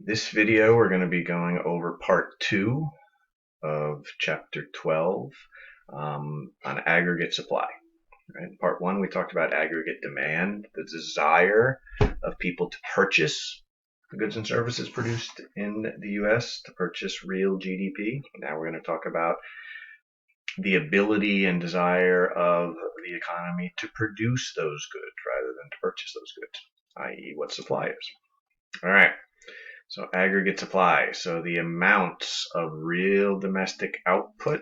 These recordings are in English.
This video, we're going to be going over part 2 of chapter 12 on aggregate supply. Right? In part 1, we talked about aggregate demand, the desire of people to purchase the goods and services produced in the U.S., to purchase real GDP. Now we're going to talk about the ability and desire of the economy to produce those goods rather than to purchase those goods, i.e. what supply is. All right. So aggregate supply, so the amounts of real domestic output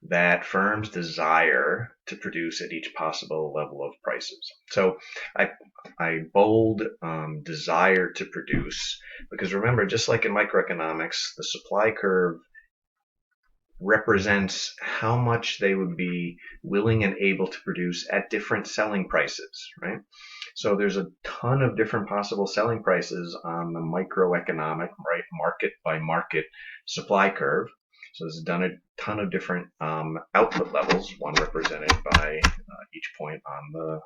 that firms desire to produce at each possible level of prices. So I bold desire to produce, because remember, just like in microeconomics, the supply curve represents how much they would be willing and able to produce at different selling prices, right? So there's a ton of different possible selling prices on the microeconomic, right, market by market supply curve. So it's done a ton of different output levels, one represented by each point on the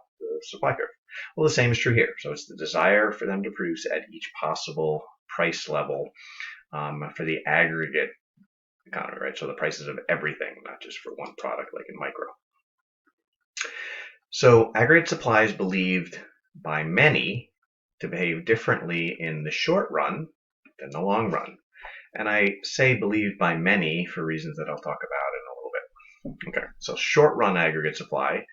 supply curve. Well, the same is true here. So it's the desire for them to produce at each possible price level for the aggregate economy, right? So the prices of everything, not just for one product like in micro. So aggregate supply is believed by many to behave differently in the short run than the long run. And I say believed by many for reasons that I'll talk about in a little bit. Okay, so short run aggregate supply,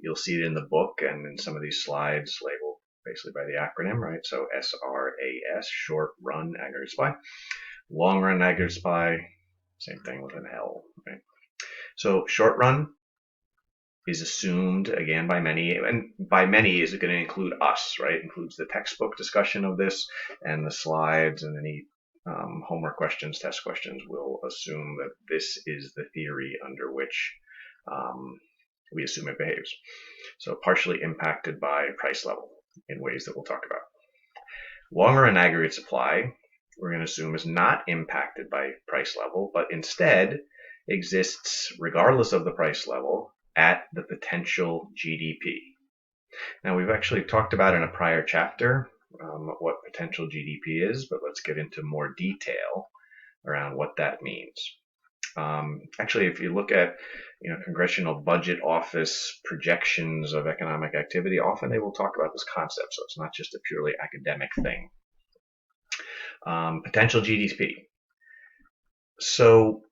you'll see it in the book and in some of these slides labeled basically by the acronym, right? So SRAS, short run aggregate supply. Long run aggregate supply, same thing with an L, right? So short run is assumed, again, by many, and by many is going to include us, right? It includes the textbook discussion of this and the slides and any homework questions, test questions will assume that this is the theory under which we assume it behaves. So partially impacted by price level in ways that we'll talk about. Longer run aggregate supply, we're going to assume is not impacted by price level, but instead exists regardless of the price level at the potential GDP. Now, we've actually talked about in a prior chapter what potential GDP is, but let's get into more detail around what that means. Actually, if you look at Congressional Budget Office projections of economic activity, often they will talk about this concept, so it's not just a purely academic thing. Potential GDP. So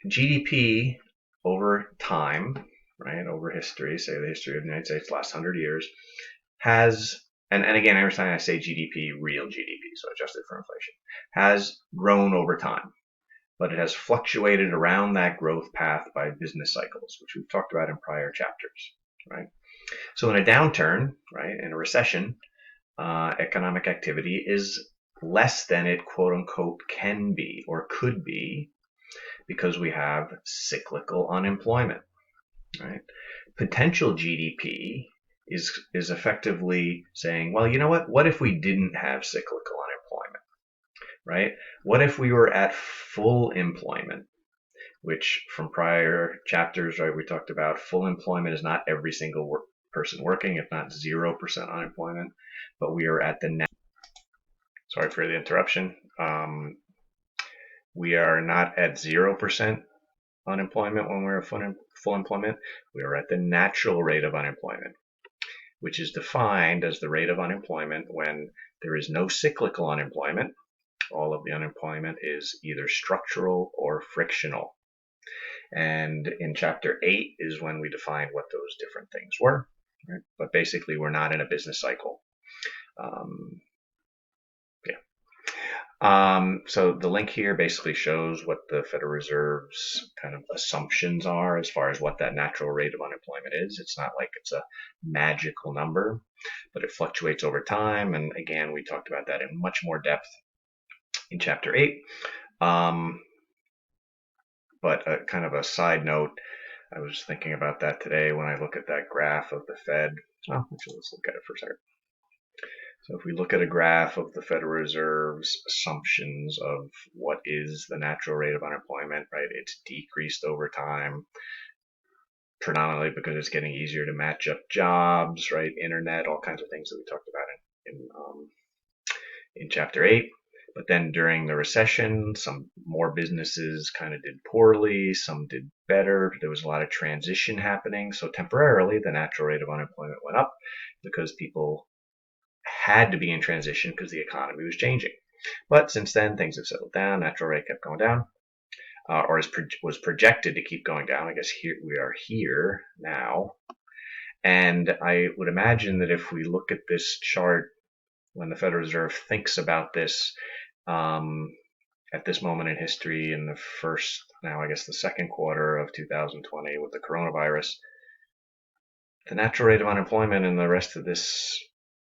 GDP over time, right, over history, say the history of the United States, last 100 years, has, and again, every time I say GDP, real GDP, so adjusted for inflation, has grown over time. But it has fluctuated around that growth path by business cycles, which we've talked about in prior chapters, right? So in a downturn, right, in a recession, economic activity is less than it quote unquote can be or could be because we have cyclical unemployment, right? Potential GDP is effectively saying, well, you know what if we didn't have cyclical unemployment, right? What if we were at full employment, which from prior chapters, right, we talked about full employment is not every single person working, if not 0% unemployment, but we are at the sorry for the interruption. We are not at 0% unemployment when we're at full employment. We are at the natural rate of unemployment, which is defined as the rate of unemployment when there is no cyclical unemployment. All of the unemployment is either structural or frictional. And in chapter 8 is when we define what those different things were. Right? But basically, we're not in a business cycle. So the link here basically shows what the Federal Reserve's kind of assumptions are as far as what that natural rate of unemployment is. It's not like it's a magical number, but it fluctuates over time. And again, we talked about that in much more depth in chapter 8. But kind of a side note, I was thinking about that today when I look at that graph of the Fed. Oh, actually, let's look at it for a second. So if we look at a graph of the Federal Reserve's assumptions of what is the natural rate of unemployment, right, it's decreased over time, predominantly because it's getting easier to match up jobs, right, internet, all kinds of things that we talked about in chapter 8. But then during the recession, some more businesses kind of did poorly, some did better. There was a lot of transition happening. So temporarily, the natural rate of unemployment went up because people had to be in transition because the economy was changing. But since then, things have settled down. Natural rate kept going down, or was projected to keep going down. I guess here we are here now. And I would imagine that if we look at this chart when the Federal Reserve thinks about this at this moment in history in the first, now I guess the second quarter of 2020 with the coronavirus, the natural rate of unemployment in the rest of this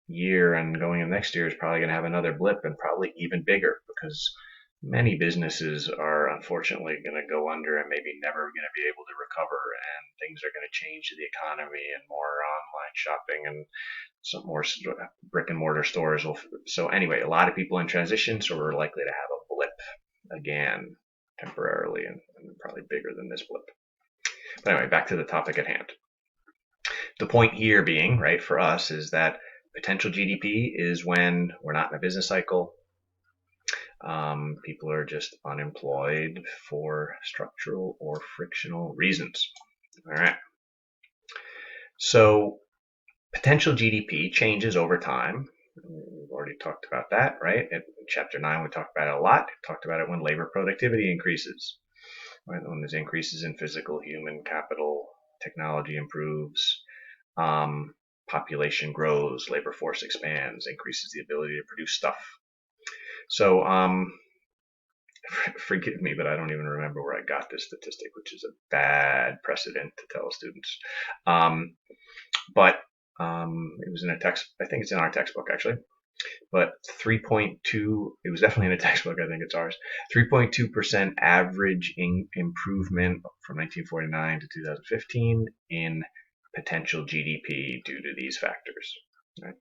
year and going into next year is probably going to have another blip, and probably even bigger, because many businesses are unfortunately going to go under and maybe never going to be able to recover, and things are going to change to the economy and more online shopping and some more brick and mortar stores. So anyway, a lot of people in transition, so we're likely to have a blip again temporarily, and probably bigger than this blip. But anyway, back to the topic at hand. The point here being, right, for us is that potential GDP is when we're not in a business cycle. People are just unemployed for structural or frictional reasons. All right. So potential GDP changes over time. We've already talked about that, right? In chapter 9, we talked about it a lot. We talked about it when labor productivity increases, right? When there's increases in physical human capital, technology improves, population grows, labor force expands, increases the ability to produce stuff. So, forgive me, but I don't even remember where I got this statistic, which is a bad precedent to tell students. But it was in a text, I think it's in our textbook actually, but 3.2, it was definitely in a textbook, I think it's ours, 3.2% average improvement from 1949 to 2015 in potential GDP due to these factors. Right?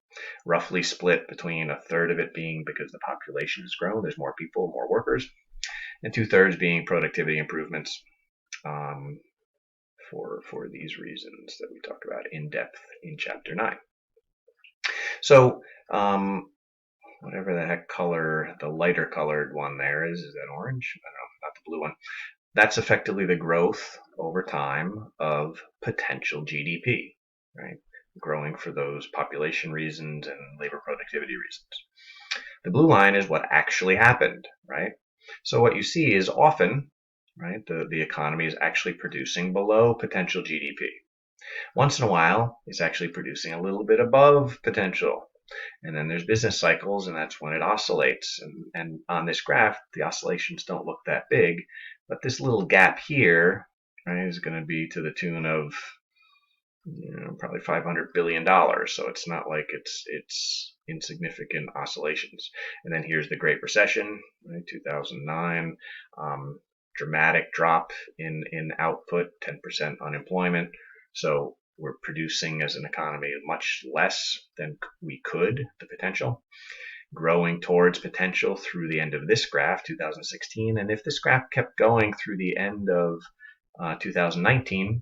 Roughly split between a third of it being because the population has grown, there's more people, more workers, and 2/3 being productivity improvements for these reasons that we talked about in depth in chapter 9. So whatever the heck color, the lighter colored one there is that orange? I don't know, not the blue one. That's effectively the growth over time of potential GDP, right? Growing for those population reasons and labor productivity reasons. The blue line is what actually happened, right? So what you see is often, right, the economy is actually producing below potential GDP. Once in a while, it's actually producing a little bit above potential. And then there's business cycles, and that's when it oscillates. And on this graph, the oscillations don't look that big, but this little gap here, right, is going to be to the tune of probably $500 billion. So it's not like it's insignificant oscillations. And then here's the Great Recession, right, 2009, dramatic drop in output, 10% unemployment. So we're producing as an economy much less than we could, the potential, growing towards potential through the end of this graph, 2016. And if this graph kept going through the end of 2019,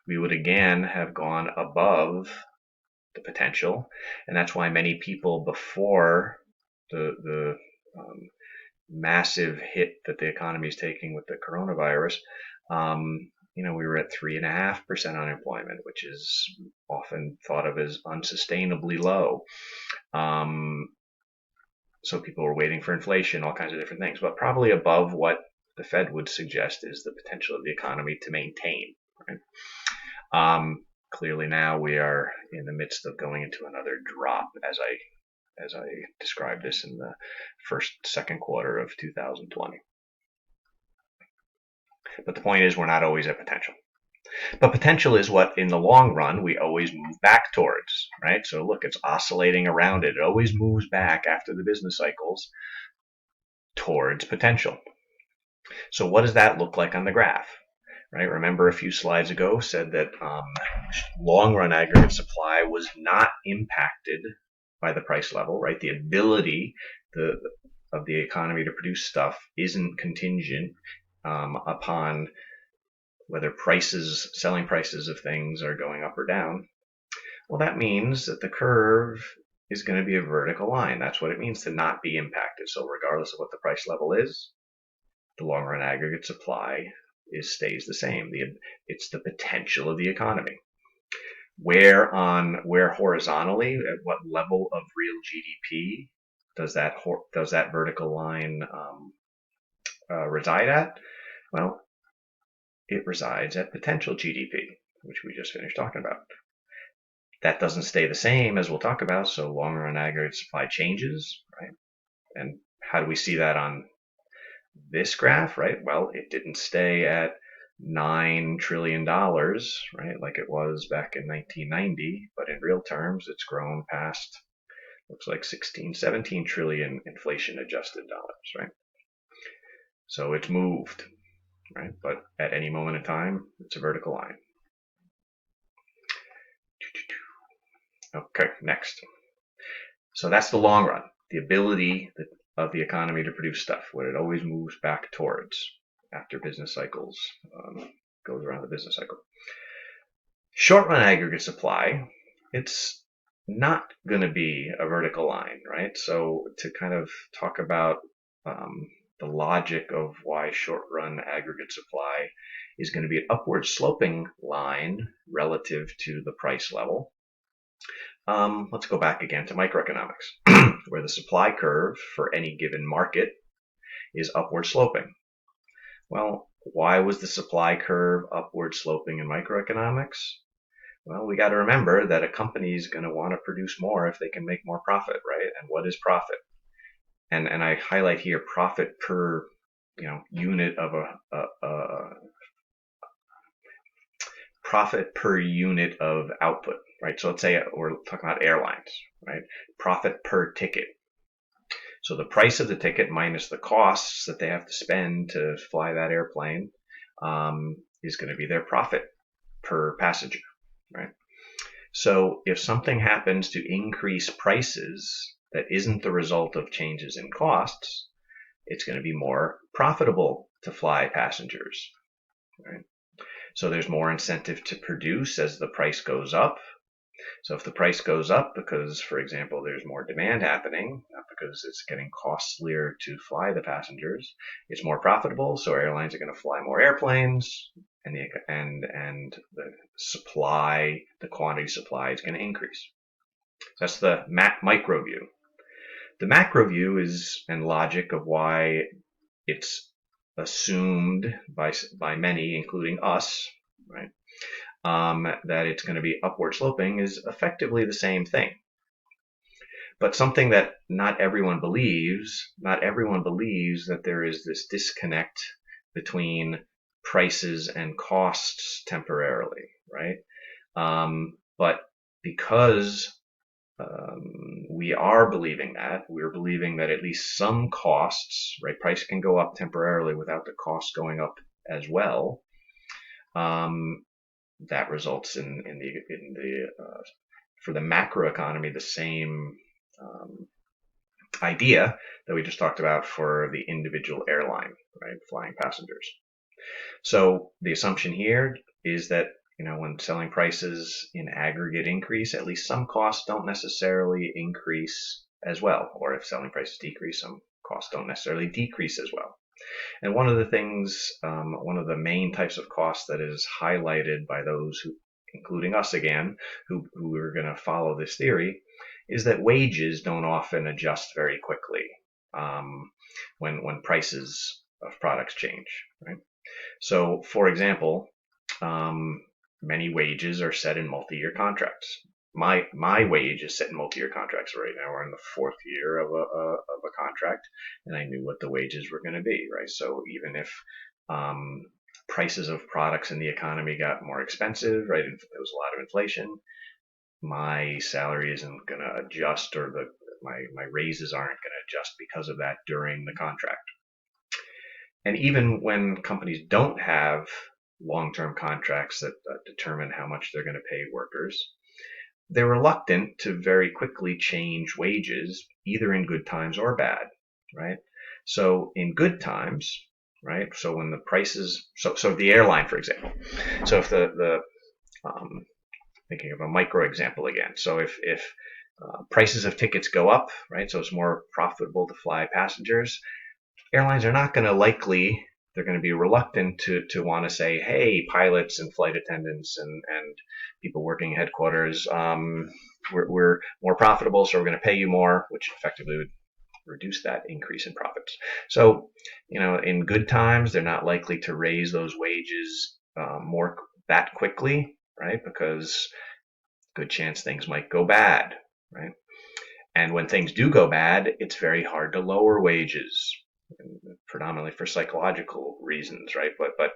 we would again have gone above the potential. And that's why many people before the massive hit that the economy is taking with the coronavirus, we were at 3.5% unemployment, which is often thought of as unsustainably low. So people were waiting for inflation, all kinds of different things, but probably above what the Fed would suggest is the potential of the economy to maintain. Right? Clearly now we are in the midst of going into another drop, as I described this in the second quarter of 2020. But the point is, we're not always at potential. But potential is what, in the long run, we always move back towards, right? So look, it's oscillating around it. It always moves back after the business cycles towards potential. So what does that look like on the graph? Right? Remember a few slides ago said that long-run aggregate supply was not impacted by the price level, right? The ability of the economy to produce stuff isn't contingent upon whether selling prices of things are going up or down. Well, that means that the curve is going to be a vertical line. That's what it means to not be impacted. So regardless of what the price level is, the long run aggregate supply stays the same. It's the potential of the economy. Where horizontally, at what level of real GDP does that vertical line reside at? Well, it resides at potential GDP, which we just finished talking about. That doesn't stay the same, as we'll talk about, so long run aggregate supply changes, right? And how do we see that on this graph, right? Well, it didn't stay at $9 trillion, right, like it was back in 1990, but in real terms, it's grown past, looks like 16, 17 trillion inflation adjusted dollars, right? So it's moved, right? But at any moment in time, it's a vertical line. Okay, next. So that's the long run, the ability of the economy to produce stuff, what it always moves back towards after business cycles, goes around the business cycle. Short run aggregate supply, it's not going to be a vertical line, right? So to kind of talk about the logic of why short run aggregate supply is going to be an upward sloping line relative to the price level. Let's go back again to microeconomics, where the supply curve for any given market is upward sloping. Well, why was the supply curve upward sloping in microeconomics? Well, we got to remember that a company is going to want to produce more if they can make more profit, right? And what is profit? And I highlight here profit per unit of profit per unit of output, right? So let's say we're talking about airlines, right? Profit per ticket. So the price of the ticket minus the costs that they have to spend to fly that airplane is going to be their profit per passenger, right? So if something happens to increase prices that isn't the result of changes in costs, it's going to be more profitable to fly passengers, right? So there's more incentive to produce as the price goes up. So if the price goes up because, for example, there's more demand happening, not because it's getting costlier to fly the passengers, it's more profitable. So airlines are going to fly more airplanes, and the supply, the quantity supply is going to increase. That's the micro view. The macro view is and logic of why it's assumed by many, including us, right, that it's going to be upward sloping is effectively the same thing. But something that not everyone believes that there is this disconnect between prices and costs temporarily, right? But because we're believing that at least some costs, right, price can go up temporarily without the cost going up as well. That results in the for the macroeconomy the same idea that we just talked about for the individual airline, right, flying passengers. So the assumption here is that when selling prices in aggregate increase, at least some costs don't necessarily increase as well, or if selling prices decrease, some costs don't necessarily decrease as well. And one of the things, one of the main types of costs that is highlighted by those who, including us again, who are going to follow this theory, is that wages don't often adjust very quickly when prices of products change, right? So, for example, many wages are set in multi-year contracts. My wage is set in multi-year contracts right now. We're in the fourth year of a contract, and I knew what the wages were going to be, right? So even if prices of products in the economy got more expensive, right, and there was a lot of inflation, my salary isn't going to adjust, or my raises aren't going to adjust because of that during the contract. And even when companies don't have long-term contracts that determine how much they're going to pay workers, they're reluctant to very quickly change wages, either in good times or bad, right? So in good times, right? So when the prices, so the airline, for example, so if thinking of a micro example again, so if prices of tickets go up, right? So it's more profitable to fly passengers. Airlines are not going to likely, they're going to be reluctant to want to say, hey, pilots and flight attendants and people working headquarters, we're more profitable, so we're going to pay you more, which effectively would reduce that increase in profits. So, in good times, they're not likely to raise those wages more that quickly, right? Because good chance things might go bad, right? And when things do go bad, it's very hard to lower wages, predominantly for psychological reasons, right? But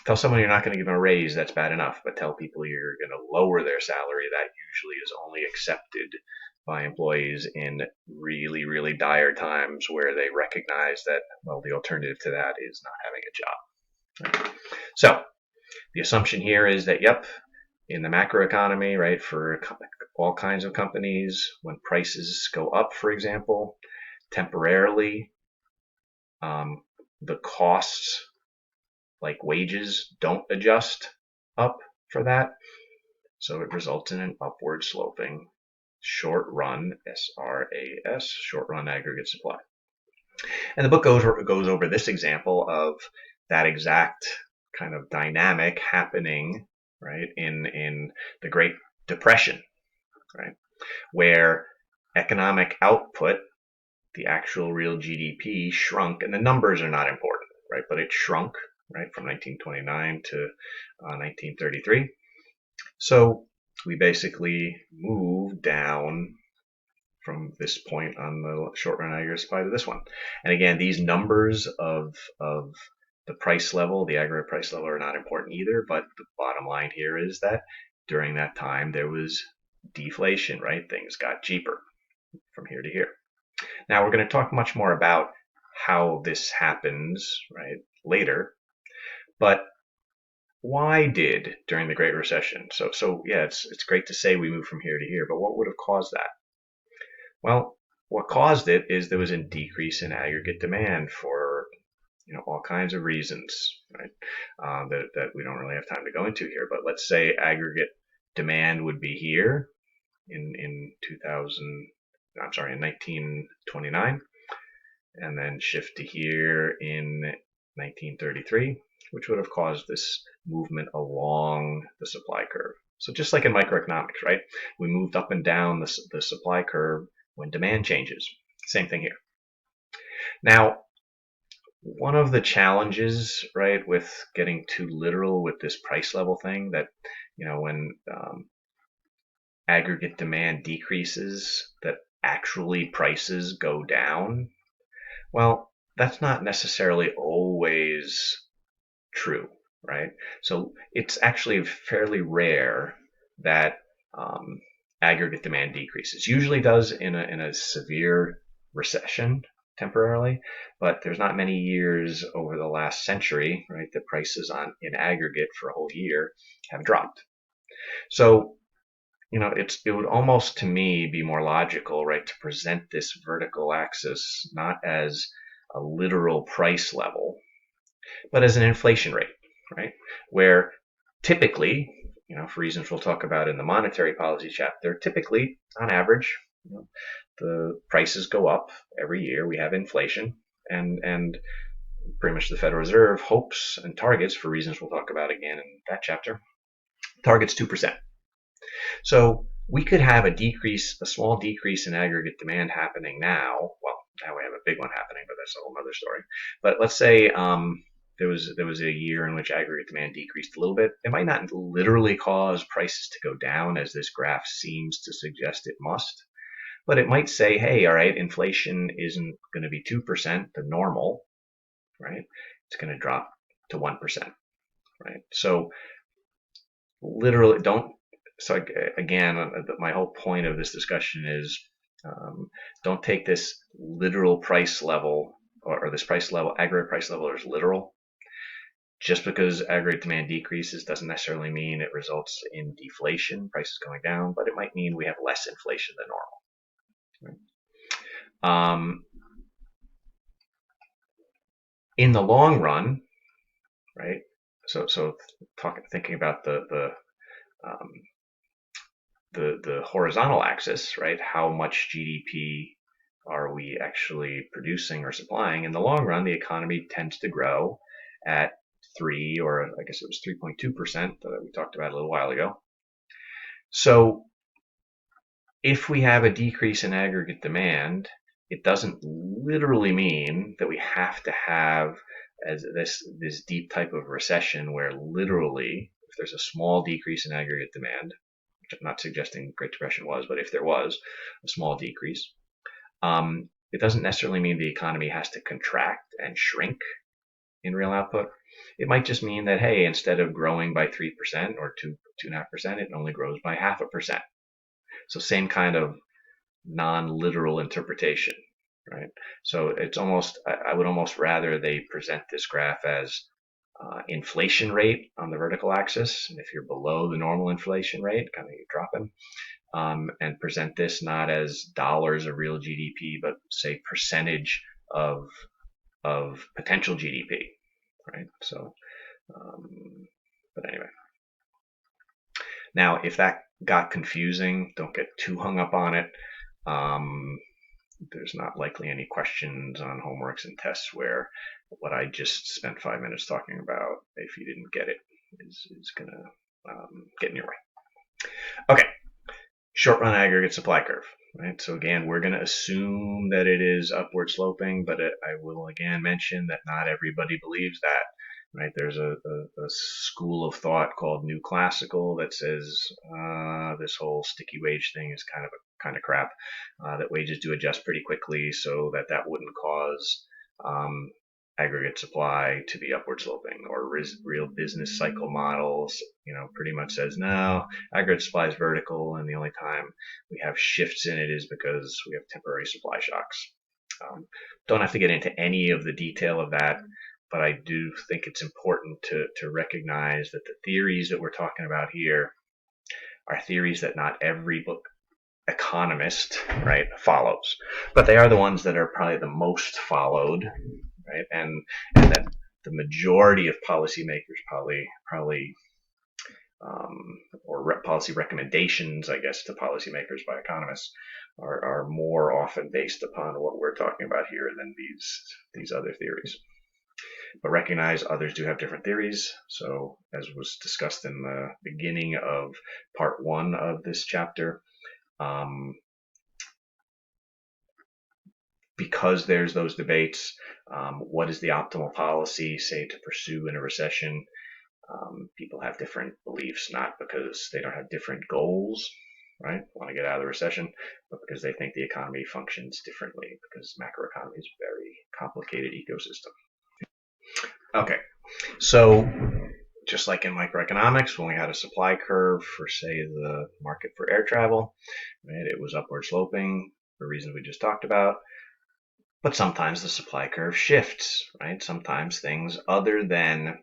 tell someone you're not going to give them a raise, that's bad enough. But tell people you're going to lower their salary, that usually is only accepted by employees in really, really dire times where they recognize that, well, the alternative to that is not having a job. Right? So the assumption here is that, yep, in the macroeconomy, right, for all kinds of companies, when prices go up, for example, temporarily, the costs like wages don't adjust up for that. So it results in an upward sloping short run, SRAS, short run aggregate supply. And the book goes over this example of that exact kind of dynamic happening, right, in the Great Depression, right, where economic output, the actual real GDP, shrunk, and the numbers are not important, right, but it shrunk, right, from 1929 to 1933. So we basically moved down from this point on the short run aggregate supply to this one. And again, these numbers of the price level, the aggregate price level, are not important either. But the bottom line here is that during that time there was deflation, right? Things got cheaper from here to here. Now we're going to talk much more about how this happens, right, later. But why did during the Great Recession? So yeah, it's great to say we moved from here to here, but what would have caused that? Well, what caused it is there was a decrease in aggregate demand for all kinds of reasons, right? That we don't really have time to go into here. But let's say aggregate demand would be here in 1929, and then shift to here in 1933, which would have caused this movement along the supply curve. So just like in microeconomics, right? We moved up and down the supply curve when demand changes. Same thing here. Now, one of the challenges, right, with getting too literal with this price level thing, that when aggregate demand decreases, that actually prices go down. Well, that's not necessarily always true, right? So it's actually fairly rare that aggregate demand decreases. Usually does in a severe recession temporarily, but there's not many years over the last century, right, that prices in aggregate for a whole year have dropped. So it would almost to me be more logical, right, to present this vertical axis not as a literal price level, but as an inflation rate, right, where typically, for reasons we'll talk about in the monetary policy chapter, typically, on average, the prices go up every year. We have inflation, and pretty much the Federal Reserve hopes and targets, for reasons we'll talk about again in that chapter, targets 2%. So we could have a small decrease in aggregate demand happening now. Well, now we have a big one happening, but that's a whole other story. But let's say there was a year in which aggregate demand decreased a little bit. It might not literally cause prices to go down, as this graph seems to suggest it must, but it might say, hey, all right, inflation isn't going to be 2%, the normal, right? It's going to drop to 1%, right? So literally so again, my whole point of this discussion is don't take this literal price level or this price level, aggregate price level, as literal. Just because aggregate demand decreases doesn't necessarily mean it results in deflation, prices going down, but it might mean we have less inflation than normal. Right? In the long run, right? So thinking about the the horizontal axis, right? How much GDP are we actually producing or supplying? In the long run, the economy tends to grow at 3, or I guess it was 3.2% that we talked about a little while ago. So if we have a decrease in aggregate demand, it doesn't literally mean that we have to have as this deep type of recession where literally if there's a small decrease in aggregate demand, which I'm not suggesting Great Depression was, but if there was a small decrease, it doesn't necessarily mean the economy has to contract and shrink in real output. It might just mean that, hey, instead of growing by 3% or 2.5%, it only grows by 0.5%. So same kind of non-literal interpretation, right? So it's almost, I would almost rather they present this graph as inflation rate on the vertical axis. And if you're below the normal inflation rate, kind of you're dropping, and present this not as dollars of real GDP, but say percentage of potential GDP, right? So, but anyway. Now, if that got confusing, don't get too hung up on it. There's not likely any questions on homeworks and tests where what I just spent 5 minutes talking about, if you didn't get it, is going to get in your way. Okay, short run aggregate supply curve. Right. So again, we're going to assume that it is upward sloping, but I will again mention that not everybody believes that. Right. There's a school of thought called New Classical that says this whole sticky wage thing is kind of crap. That wages do adjust pretty quickly, so that wouldn't cause aggregate supply to be upward sloping, or real business cycle models, pretty much says no, aggregate supply is vertical, and the only time we have shifts in it is because we have temporary supply shocks. Don't have to get into any of the detail of that, but I do think it's important to recognize that the theories that we're talking about here are theories that not every economist, right, follows, but they are the ones that are probably the most followed, right, and that the majority of policymakers probably or policy recommendations, I guess, to policymakers by economists are more often based upon what we're talking about here than these other theories. But recognize others do have different theories. So as was discussed in the beginning of part 1 of this chapter, because there's those debates, what is the optimal policy, say, to pursue in a recession? People have different beliefs, not because they don't have different goals, right? Want to get out of the recession, but because they think the economy functions differently, because macroeconomy is a very complicated ecosystem. Okay, so just like in microeconomics, when we had a supply curve for, say, the market for air travel, right, it was upward sloping for reasons we just talked about. But sometimes the supply curve shifts, right? Sometimes things other than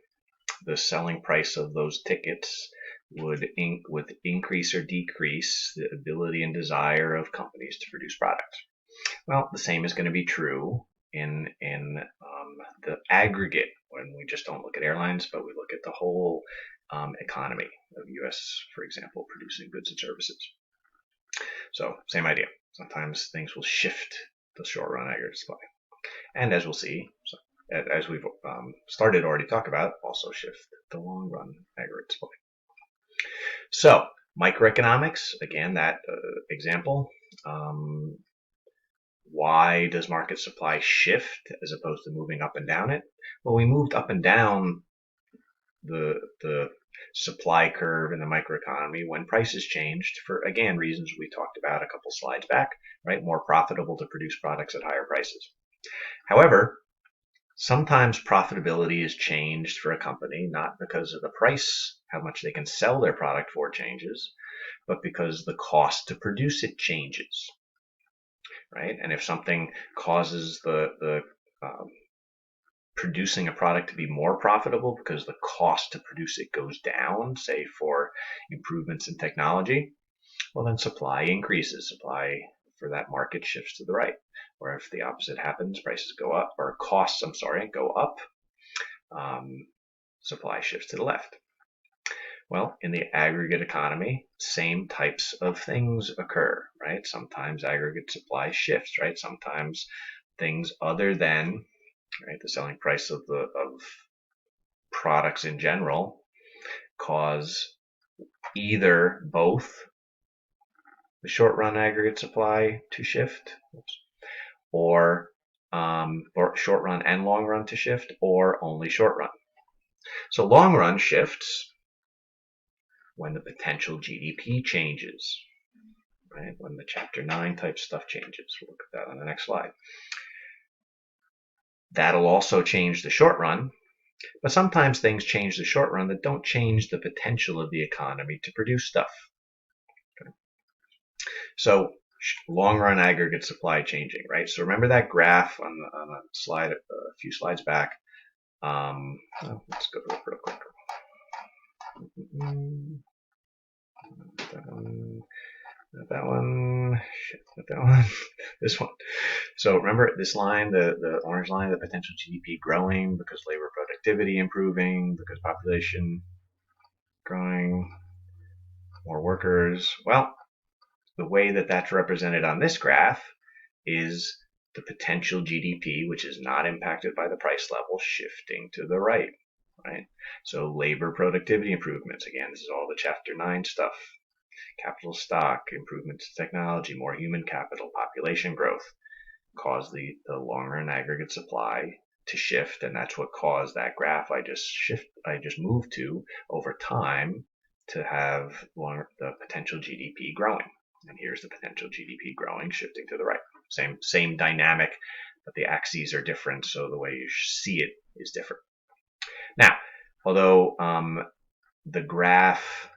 the selling price of those tickets would increase or decrease the ability and desire of companies to produce products. Well, the same is going to be true in the aggregate, when we just don't look at airlines, but we look at the whole economy of the U.S., for example, producing goods and services. So same idea. Sometimes things will shift the short run aggregate supply, and as we'll see, as we've started already talk about, also shift the long run aggregate supply. So microeconomics, again, that example. Why does market supply shift as opposed to moving up and down it? Well, we moved up and down the supply curve in the microeconomy when prices changed for, again, reasons we talked about a couple slides back, right? More profitable to produce products at higher prices. However, sometimes profitability is changed for a company, not because of the price, how much they can sell their product for changes, but because the cost to produce it changes, right? And if something causes the producing a product to be more profitable because the cost to produce it goes down, say for improvements in technology, well, then supply increases. Supply for that market shifts to the right. Or if the opposite happens, prices go up, or costs, go up, supply shifts to the left. Well, in the aggregate economy, same types of things occur, right? Sometimes aggregate supply shifts, right? Sometimes things other than, right, the selling price of products in general cause either both the short run aggregate supply to shift, or short run and long run to shift, or only short run. So long run shifts when the potential GDP changes, right? When the chapter 9 type stuff changes. We'll look at that on the next slide. That'll also change the short run, but sometimes things change the short run that don't change the potential of the economy to produce stuff. Okay. So long run aggregate supply changing, right? So remember that graph on a slide a few slides back. Let's go to it real quick. That one, shit, not that one, this one. So remember this line, the orange line, the potential GDP growing because labor productivity improving, because population growing, more workers. Well, the way that that's represented on this graph is the potential GDP, which is not impacted by the price level, shifting to the right, right? So labor productivity improvements, again, this is all the chapter 9 stuff. Capital stock, improvements to technology, more human capital, population growth cause the long run aggregate supply to shift, and that's what caused that graph I just moved to over time to have the potential GDP growing. And here's the potential GDP growing, shifting to the right. Same dynamic, but the axes are different, so the way you see it is different. Now, although the graph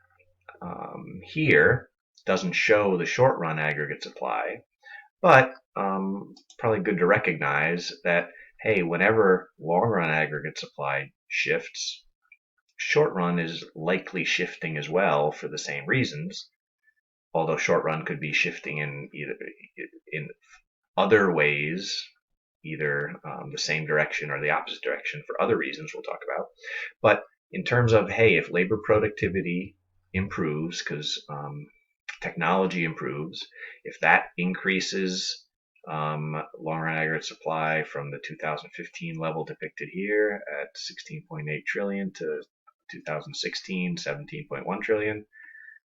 here doesn't show the short run aggregate supply, but probably good to recognize that, hey, whenever long run aggregate supply shifts, short run is likely shifting as well for the same reasons, although short run could be shifting in other ways, either the same direction or the opposite direction for other reasons we'll talk about. But in terms of, hey, if labor productivity improves because technology improves, if that increases long run aggregate supply from the 2015 level depicted here at 16.8 trillion to 2016 17.1 trillion,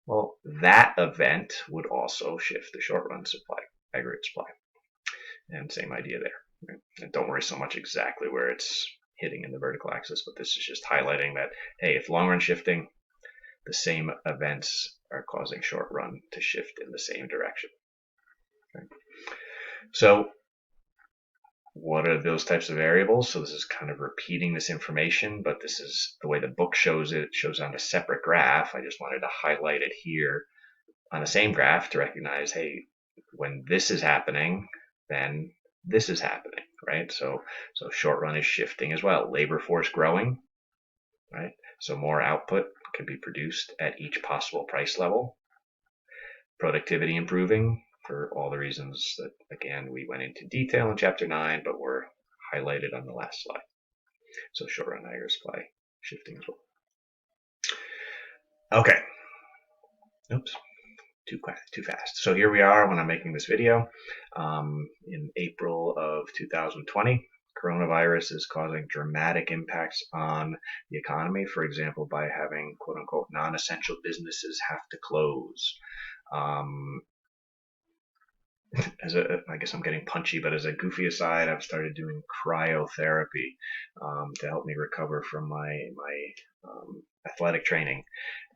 well, that event would also shift the short run supply, aggregate supply. And same idea there. Right? And don't worry so much exactly where it's hitting in the vertical axis, but this is just highlighting that, hey, if long run shifting, the same events are causing short run to shift in the same direction. Okay. So what are those types of variables? So this is kind of repeating this information, but this is the way the book shows it. It shows on a separate graph. I just wanted to highlight it here on the same graph to recognize, hey, when this is happening, then this is happening, right? So short run is shifting as well. Labor force growing, right? So more output can be produced at each possible price level. Productivity improving for all the reasons that, again, we went into detail in chapter 9, but were highlighted on the last slide. So short run aggregate supply shifting as well. Okay. Oops. Too fast. So here we are when I'm making this video in April of 2020. Coronavirus is causing dramatic impacts on the economy, for example, by having quote unquote non-essential businesses have to close. I guess I'm getting punchy, but as a goofy aside, I've started doing cryotherapy to help me recover from my athletic training,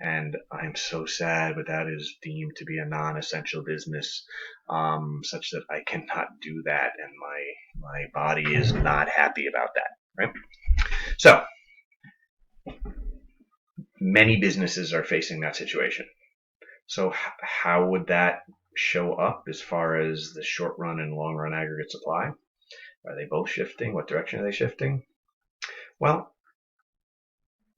and I'm so sad, but that is deemed to be a non-essential business, such that I cannot do that, and my body is not happy about that. Right? So many businesses are facing that situation. So how would that show up as far as the short run and long run aggregate supply? Are they both shifting? What direction are they shifting? Well,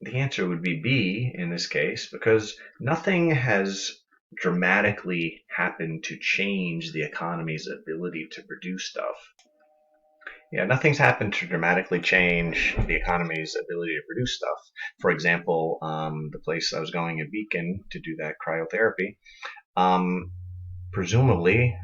the answer would be B in this case, because nothing has dramatically happened to change the economy's ability to produce stuff. Yeah, nothing's happened to dramatically change the economy's ability to produce stuff. For example, the place I was going in Beacon to do that cryotherapy, um, presumably,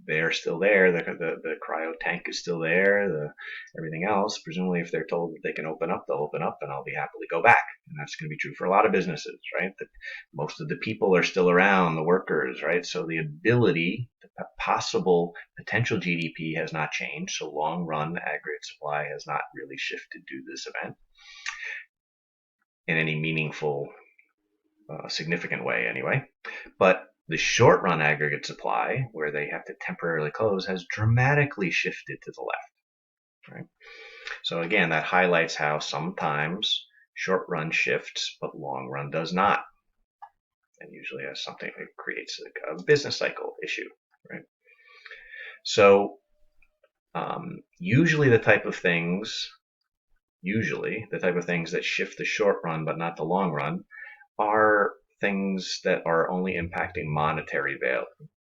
they're still there. The cryo tank is still there. Everything else, presumably, if they're told that they can open up, they'll open up, and I'll be happily go back. And that's going to be true for a lot of businesses, right? That most of the people are still around, the workers, right? So the ability, the possible potential GDP has not changed. So long run aggregate supply has not really shifted due to this event in any meaningful, significant way, anyway. But the short run aggregate supply, where they have to temporarily close, has dramatically shifted to the left. Right? So again, that highlights how sometimes short run shifts, but long run does not. And usually has something that creates a business cycle issue. Right? So usually the type of things that shift the short run but not the long run are things that are only impacting monetary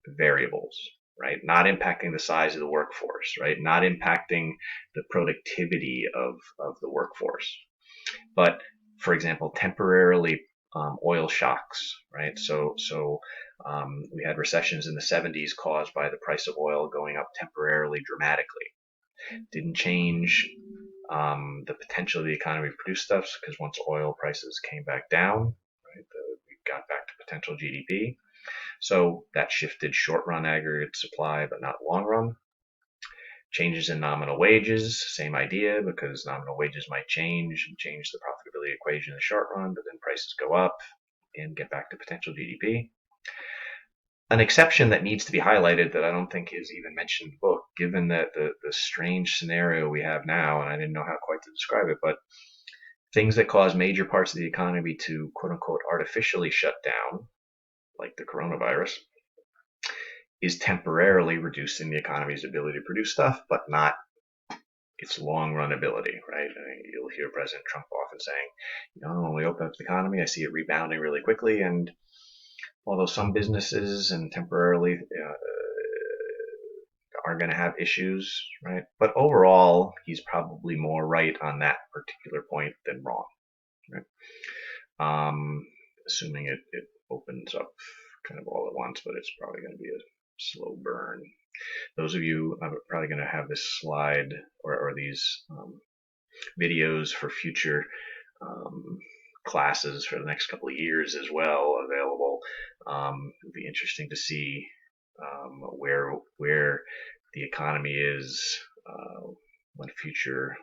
variables, right? Not impacting the size of the workforce, right? Not impacting the productivity of the workforce. But for example, temporarily oil shocks, right? So we had recessions in the 70s caused by the price of oil going up temporarily dramatically. Didn't change the potential of the economy to produce stuff because once oil prices came back down, right, we got back to potential GDP. So that shifted short run aggregate supply, but not long run. Changes in nominal wages, same idea, because nominal wages might change and change the profitability equation in the short run, but then prices go up and get back to potential GDP. An exception that needs to be highlighted that I don't think is even mentioned in the book, given that the strange scenario we have now, and I didn't know how quite to describe it, but things that cause major parts of the economy to quote unquote artificially shut down, like the coronavirus, is temporarily reducing the economy's ability to produce stuff, but not its long run ability, right? You'll hear President Trump often saying, when we open up the economy, I see it rebounding really quickly. And although some businesses and temporarily are going to have issues, right? But overall, he's probably more right on that particular point than wrong, right? Assuming it opens up kind of all at once, but it's probably going to be a slow burn. Those of you are probably going to have this slide or these videos for future classes for the next couple of years as well available. It'll be interesting to see where the economy is when future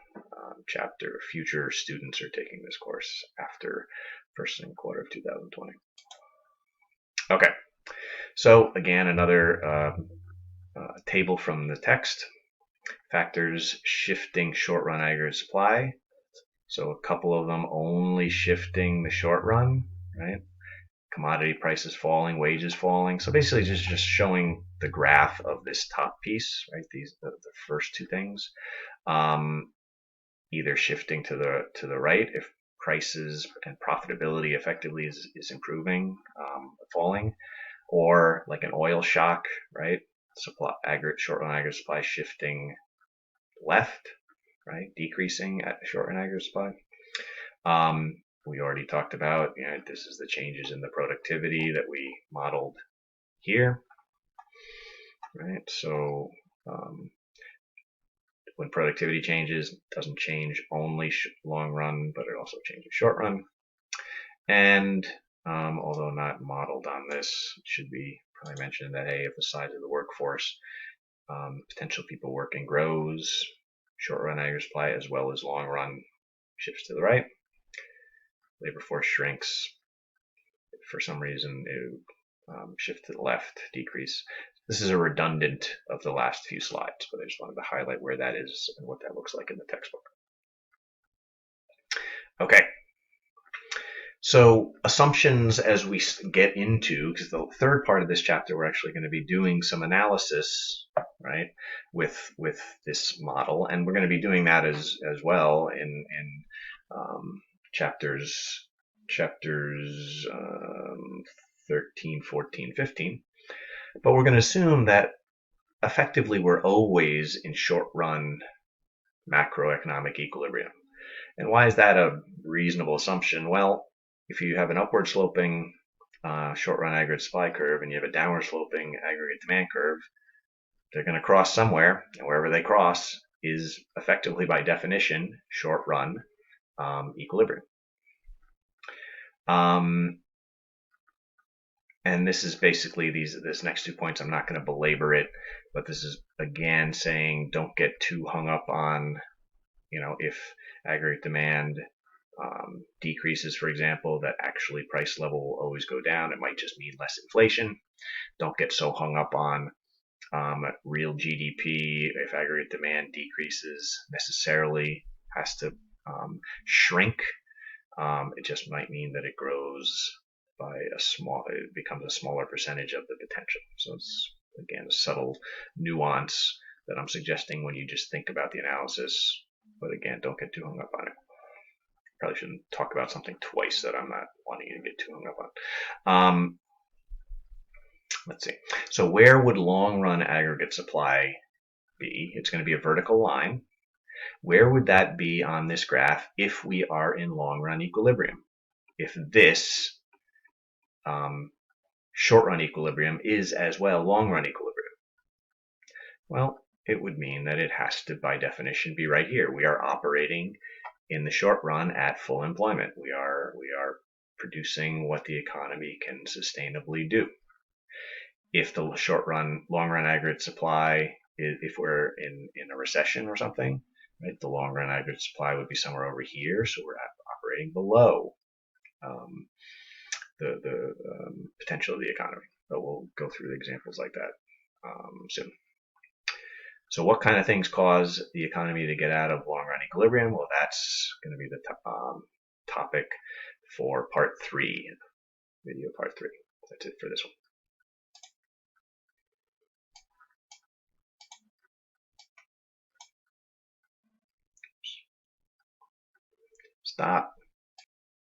students are taking this course after first and quarter of 2020. Okay, so again, another table from the text. Factors shifting short-run aggregate supply. So a couple of them only shifting the short run, right? Commodity prices falling, wages falling. So basically just showing the graph of this top piece, right? The first two things, either shifting to the right if prices and profitability effectively is improving, falling, or like an oil shock, right? Short run aggregate supply shifting left, right? Decreasing at short run aggregate supply. We already talked about, this is the changes in the productivity that we modeled here, right? So when productivity changes, it doesn't change only long run, but it also changes short run. And although not modeled on this, it should be probably mentioned that, hey, if the size of the workforce, potential people working grows, short run aggregate supply as well as long run shifts to the right. Labor force shrinks. For some reason, it shift to the left, decrease. This is a redundant of the last few slides, but I just wanted to highlight where that is and what that looks like in the textbook. Okay. So assumptions as we get into, because the third part of this chapter, we're actually going to be doing some analysis, right, with this model, and we're going to be doing that as well in chapters 13, 14, 15. But we're going to assume that effectively we're always in short run macroeconomic equilibrium. And why is that a reasonable assumption? Well, if you have an upward sloping short run aggregate supply curve and you have a downward sloping aggregate demand curve, they're going to cross somewhere, and wherever they cross is effectively by definition short run equilibrium. And this is basically this next 2 points. I'm not going to belabor it, but this is again saying don't get too hung up on, if aggregate demand decreases, for example, that actually price level will always go down. It might just mean less inflation. Don't get so hung up on real GDP. If aggregate demand decreases, necessarily has to shrink. It just might mean that it grows by it becomes a smaller percentage of the potential. So it's, again, a subtle nuance that I'm suggesting when you just think about the analysis. But again, don't get too hung up on it. Probably shouldn't talk about something twice that I'm not wanting you to get too hung up on. Let's see. So where would long run aggregate supply be? It's going to be a vertical line. Where would that be on this graph if we are in long run equilibrium? If this short run equilibrium is as well long run equilibrium? Well, it would mean that it has to, by definition, be right here. We are operating in the short run at full employment. We are producing what the economy can sustainably do. If the long run aggregate supply, if we're in a recession or something, right, the long run aggregate supply would be somewhere over here, so we're operating below the potential of the economy. But we'll go through the examples like that soon. So what kind of things cause the economy to get out of long run equilibrium? Well, that's going to be the topic for part 3, video part 3. That's it for this one. Stop.